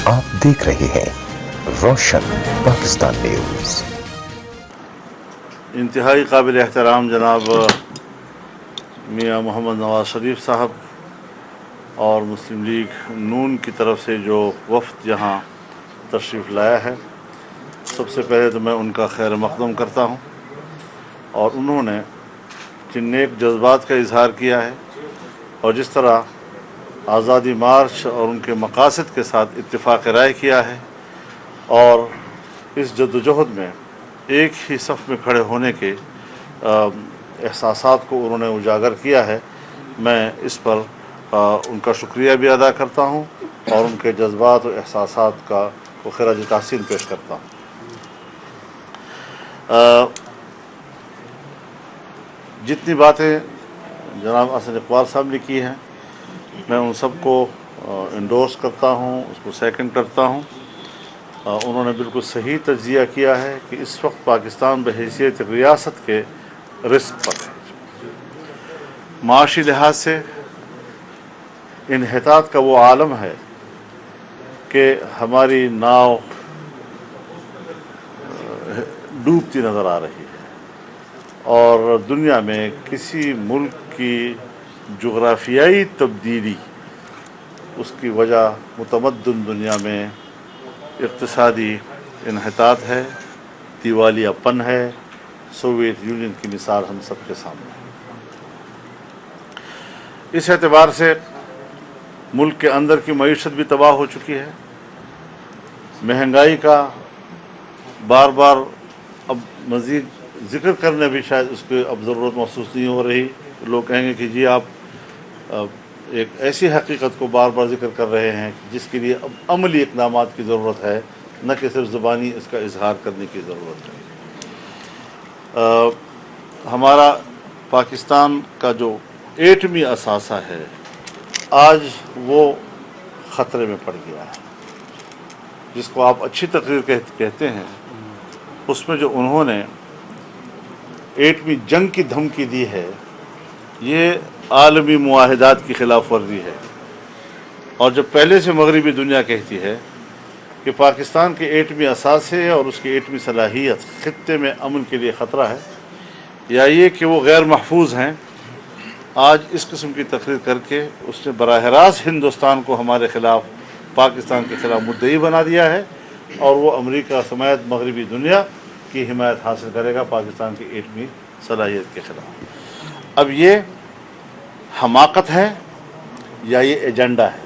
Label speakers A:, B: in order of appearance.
A: आप देख रहे हैं रोशन पाकिस्तान न्यूज।
B: इंतहाई काबिल एहतराम जनाब मियाँ मोहम्मद नवाज शरीफ साहब और मुस्लिम लीग नून की तरफ से जो वफ़द यहाँ तशरीफ़ लाया है, सबसे पहले तो मैं उनका खैर मक़दम करता हूँ। और उन्होंने जिन नेक जज्बात का इजहार किया है और जिस तरह आज़ादी मार्च और उनके मकासद के साथ इत्तिफ़ाक़ राय किया है और इस जद्दोजहद में एक ही सफ़ में खड़े होने के एहसासात को उन्होंने उजागर किया है, मैं इस पर उनका शुक्रिया भी अदा करता हूँ और उनके जज्बात और एहसासात का खिराज तहसीन पेश करता हूँ। जितनी बातें जनाब हसन इकबाल साहब ने की हैं, मैं उन सबको इंडोर्स करता हूँ, उसको सेकंड करता हूँ। उन्होंने बिल्कुल सही तज्ज़िया किया है कि इस वक्त पाकिस्तान बहैसियत रियासत के रिस्क पर है। माशी लिहाज से इन्हितात का वो आलम है कि हमारी नाव डूबती नज़र आ रही है और दुनिया में किसी मुल्क की जुग़राफ़ियाई तब्दीली उसकी वजह मुतमद्दन दुनिया में इक़्तिसादी इन्हितात है, दिवालियापन है। सोवियत यूनियन की मिसाल हम सब के सामने है। इस एतबार से मुल्क के अंदर की मईशत भी तबाह हो चुकी है। महंगाई का बार बार अब मज़ीद ज़िक्र करने भी शायद उसकी अब ज़रूरत महसूस नहीं हो रही। लोग कहेंगे कि जी आप एक ऐसी हकीकत को बार बार ज़िक्र कर रहे हैं जिसके लिए अब अमली इक़दामात की ज़रूरत है, न कि सिर्फ ज़ुबानी इसका इजहार करने की ज़रूरत है। हमारा पाकिस्तान का जो एटमी असासा है आज वो ख़तरे में पड़ गया है, जिसको आप अच्छी तकरीर कहते हैं। उसमें जो उन्होंने एटमी जंग की धमकी दी है, ये आलमी मुआहिदात की खिलाफ वर्जी है। और जब पहले से मगरबी दुनिया कहती है कि पाकिस्तान के एटमी असासे और उसकी एटमी सलाहियत ख़ित्ते में अमन के लिए ख़तरा है या ये कि वो गैर महफूज हैं, आज इस किस्म की तकरीर करके उसने बराह रास्त हिंदुस्तान को हमारे ख़िलाफ़, पाकिस्तान के ख़िलाफ़ मुद्दई बना दिया है और वो अमेरिका समेत मगरबी दुनिया की हिमायत हासिल करेगा पाकिस्तान की एटमी सलाहियत के ख़िलाफ़। अब ये हमाकत है या ये एजेंडा है?